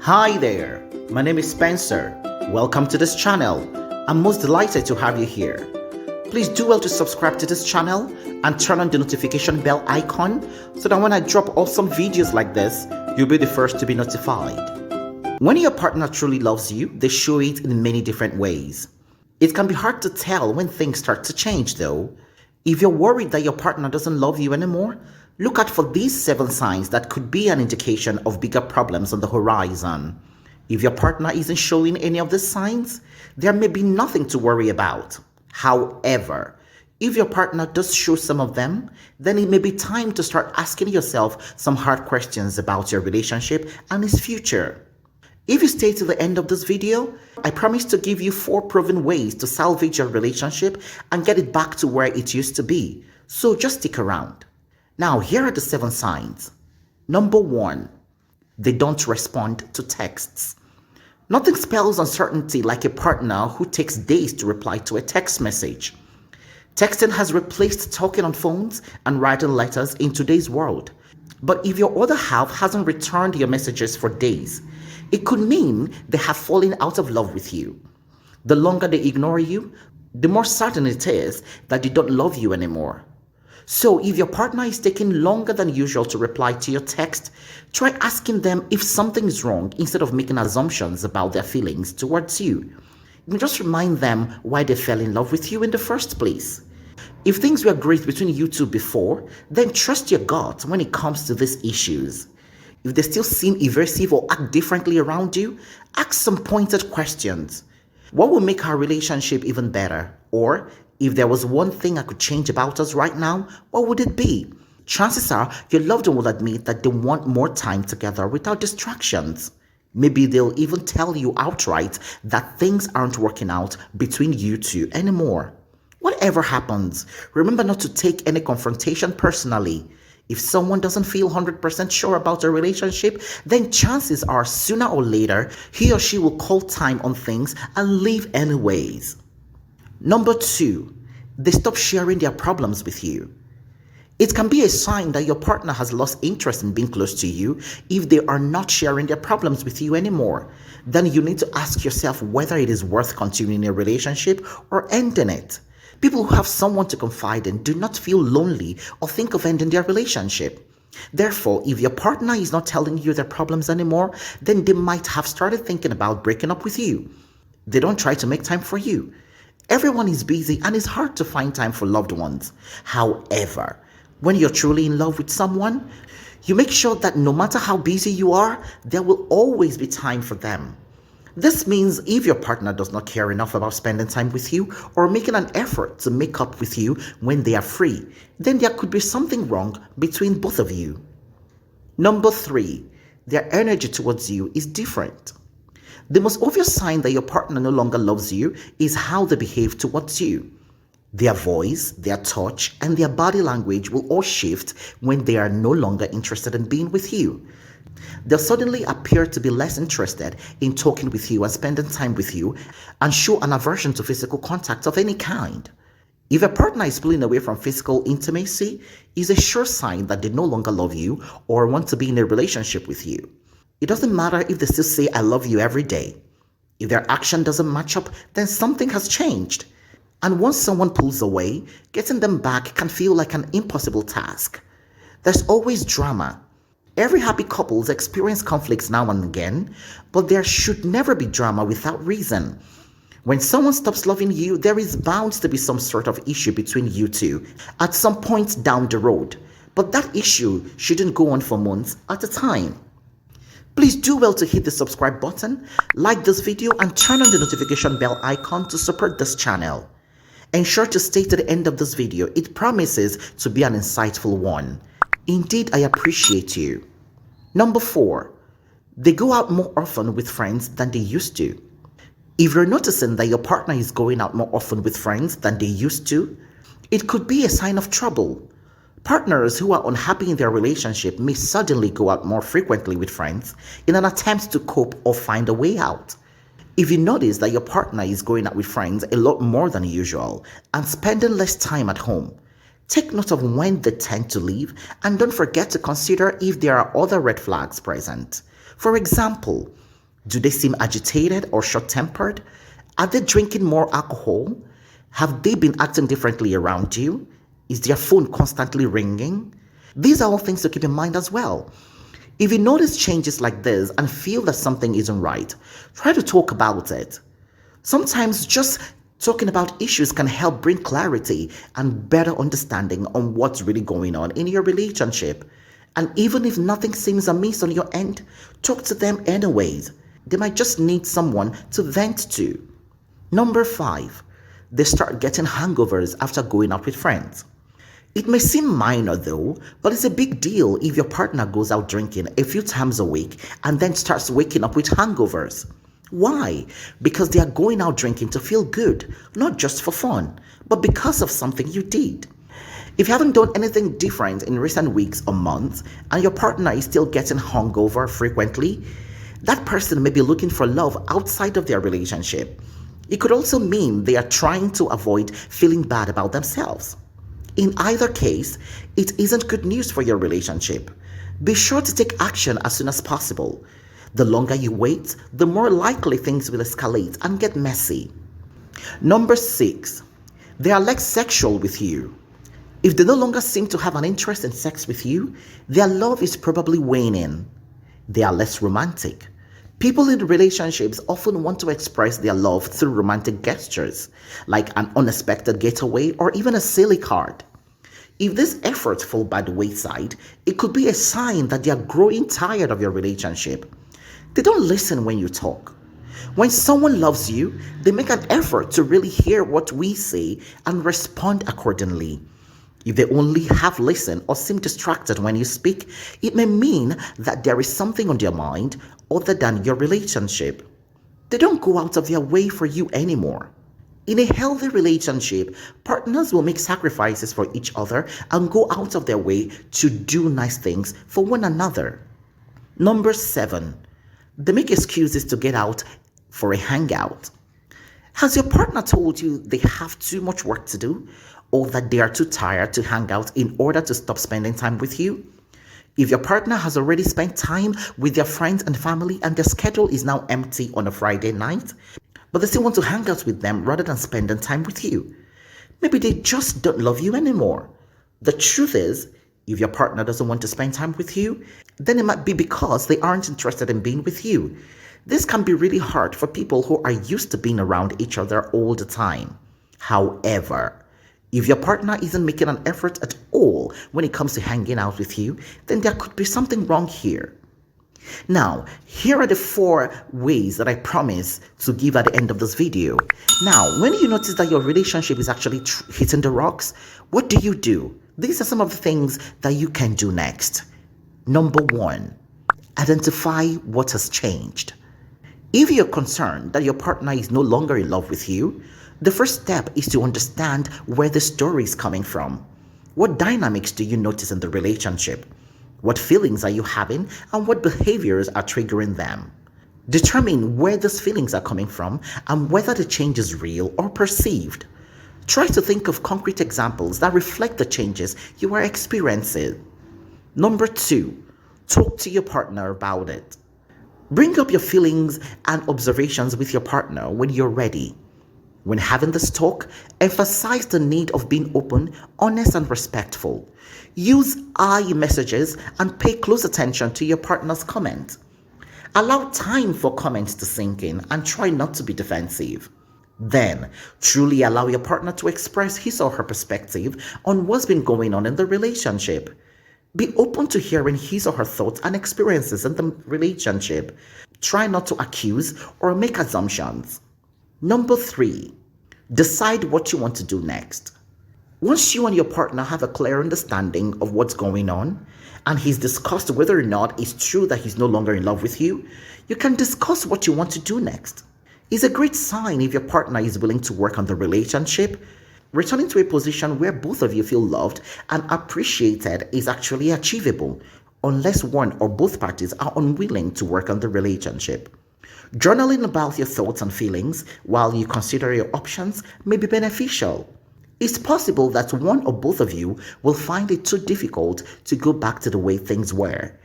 Hi there, my name is Spencer. Welcome to this channel. I'm most delighted to have you here. Please do well to subscribe to this channel and turn on the notification bell icon so that when I drop awesome videos like this, you'll be the first to be notified. When your partner truly loves you, they show it in many different ways. It can be hard to tell when things start to change though. If you're worried that your partner doesn't love you anymore, look out for these 7 signs that could be an indication of bigger problems on the horizon. If your partner isn't showing any of these signs, there may be nothing to worry about. However, if your partner does show some of them, then it may be time to start asking yourself some hard questions about your relationship and its future. If you stay to the end of this video, I promise to give you 4 proven ways to salvage your relationship and get it back to where it used to be. So just stick around. Now, here are the 7 signs. Number 1, they don't respond to texts. Nothing spells uncertainty like a partner who takes days to reply to a text message. Texting has replaced talking on phones and writing letters in today's world. But if your other half hasn't returned your messages for days, it could mean they have fallen out of love with you. The longer they ignore you, the more certain it is that they don't love you anymore. So if your partner is taking longer than usual to reply to your text, try asking them if something is wrong instead of making assumptions about their feelings towards you. Just remind them why they fell in love with you in the first place. If things were great between you two before, then trust your gut when it comes to these issues. If they still seem evasive or act differently around you, ask some pointed questions. What will make our relationship even better? Or, if there was one thing I could change about us right now, what would it be? Chances are your loved one will admit that they want more time together without distractions. Maybe they'll even tell you outright that things aren't working out between you two anymore. Whatever happens, remember not to take any confrontation personally. If someone doesn't feel 100% sure about a relationship, then chances are sooner or later, he or she will call time on things and leave anyways. Number 2, they stop sharing their problems with you. It can be a sign that your partner has lost interest in being close to you if they are not sharing their problems with you anymore. Then you need to ask yourself whether it is worth continuing a relationship or ending it. People who have someone to confide in do not feel lonely or think of ending their relationship. Therefore, if your partner is not telling you their problems anymore, then they might have started thinking about breaking up with you. They don't try to make time for you. Everyone is busy and it's hard to find time for loved ones. However, when you're truly in love with someone, you make sure that no matter how busy you are, there will always be time for them. This means if your partner does not care enough about spending time with you or making an effort to make up with you when they are free, then there could be something wrong between both of you. Number 3, their energy towards you is different. The most obvious sign that your partner no longer loves you is how they behave towards you. Their voice, their touch, and their body language will all shift when they are no longer interested in being with you. They'll suddenly appear to be less interested in talking with you and spending time with you and show an aversion to physical contact of any kind. If a partner is pulling away from physical intimacy, it's a sure sign that they no longer love you or want to be in a relationship with you. It doesn't matter if they still say I love you every day. If their action doesn't match up, then something has changed. And once someone pulls away, getting them back can feel like an impossible task. There's always drama. Every happy couple experience conflicts now and again, but there should never be drama without reason. When someone stops loving you, there is bound to be some sort of issue between you two at some point down the road. But that issue shouldn't go on for months at a time. Please do well to hit the subscribe button, like this video, and turn on the notification bell icon to support this channel. Ensure to stay to the end of this video. It promises to be an insightful one. Indeed, I appreciate you. Number 4, they go out more often with friends than they used to. If you're noticing that your partner is going out more often with friends than they used to, it could be a sign of trouble. Partners who are unhappy in their relationship may suddenly go out more frequently with friends in an attempt to cope or find a way out. If you notice that your partner is going out with friends a lot more than usual and spending less time at home, take note of when they tend to leave and don't forget to consider if there are other red flags present. For example, Do they seem agitated or short-tempered? Are they drinking more alcohol? Have they been acting differently around you? Is their phone constantly ringing? These are all things to keep in mind as well. If you notice changes like this and feel that something isn't right, try to talk about it. Sometimes just talking about issues can help bring clarity and better understanding on what's really going on in your relationship. And even if nothing seems amiss on your end, talk to them anyways. They might just need someone to vent to. Number 5, they start getting hangovers after going out with friends. It may seem minor though, but it's a big deal if your partner goes out drinking a few times a week and then starts waking up with hangovers. Why? Because they are going out drinking to feel good, not just for fun, but because of something you did. If you haven't done anything different in recent weeks or months and your partner is still getting hungover frequently, that person may be looking for love outside of their relationship. It could also mean they are trying to avoid feeling bad about themselves. In either case, it isn't good news for your relationship. Be sure to take action as soon as possible. The longer you wait, the more likely things will escalate and get messy. Number 6, they are less sexual with you. If they no longer seem to have an interest in sex with you, their love is probably waning. They are less romantic. People in relationships often want to express their love through romantic gestures, like an unexpected getaway or even a silly card. If these efforts fall by the wayside, it could be a sign that they are growing tired of your relationship. They don't listen when you talk. When someone loves you, they make an effort to really hear what we say and respond accordingly. If they only half listen or seem distracted when you speak, it may mean that there is something on their mind other than your relationship. They don't go out of their way for you anymore. In a healthy relationship, partners will make sacrifices for each other and go out of their way to do nice things for one another. Number 7, they make excuses to get out for a hangout. Has your partner told you they have too much work to do or that they are too tired to hang out in order to stop spending time with you? If your partner has already spent time with their friends and family and their schedule is now empty on a Friday night, but they still want to hang out with them rather than spending time with you, maybe they just don't love you anymore. The truth is, if your partner doesn't want to spend time with you, then it might be because they aren't interested in being with you. This can be really hard for people who are used to being around each other all the time. However, if your partner isn't making an effort at all when it comes to hanging out with you, then there could be something wrong here. Now, here are the 4 ways that I promise to give at the end of this video. Now, when you notice that your relationship is actually hitting the rocks, what do? These are some of the things that you can do next. Number 1, identify what has changed. If you're concerned that your partner is no longer in love with you, the first step is to understand where the story is coming from. What dynamics do you notice in the relationship? What feelings are you having and what behaviors are triggering them? Determine where those feelings are coming from and whether the change is real or perceived. Try to think of concrete examples that reflect the changes you are experiencing. Number 2, talk to your partner about it. Bring up your feelings and observations with your partner when you're ready. When having this talk, emphasize the need of being open, honest, and respectful. Use I messages and pay close attention to your partner's comments. Allow time for comments to sink in and try not to be defensive. Then, truly allow your partner to express his or her perspective on what's been going on in the relationship. Be open to hearing his or her thoughts and experiences in the relationship. Try not to accuse or make assumptions. Number 3, decide what you want to do next. Once you and your partner have a clear understanding of what's going on, and he's discussed whether or not it's true that he's no longer in love with you, you can discuss what you want to do next. It's a great sign if your partner is willing to work on the relationship. Returning to a position where both of you feel loved and appreciated is actually achievable, unless one or both parties are unwilling to work on the relationship. Journaling about your thoughts and feelings while you consider your options may be beneficial. It's possible that one or both of you will find it too difficult to go back to the way things were.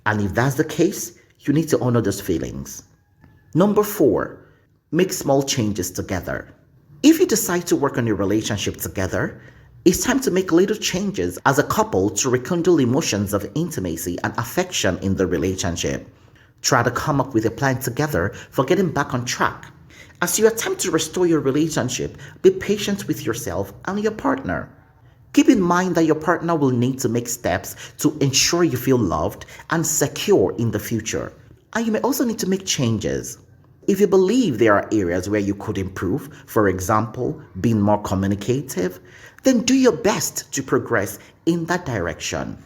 And if that's the case, you need to honor those feelings. Number 4, make small changes together. If you decide to work on your relationship together, it's time to make little changes as a couple to rekindle emotions of intimacy and affection in the relationship. Try to come up with a plan together for getting back on track. As you attempt to restore your relationship, be patient with yourself and your partner. Keep in mind that your partner will need to make steps to ensure you feel loved and secure in the future. And you may also need to make changes. If you believe there are areas where you could improve, for example, being more communicative, then do your best to progress in that direction.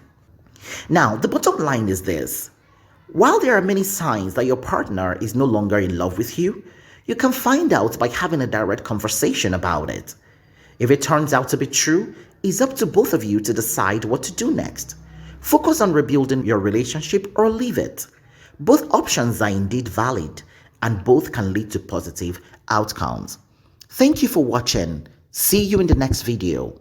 Now, the bottom line is this. While there are many signs that your partner is no longer in love with you, you can find out by having a direct conversation about it. If it turns out to be true, it's up to both of you to decide what to do next. Focus on rebuilding your relationship or leave it. Both options are indeed valid, and both can lead to positive outcomes. Thank you for watching. See you in the next video.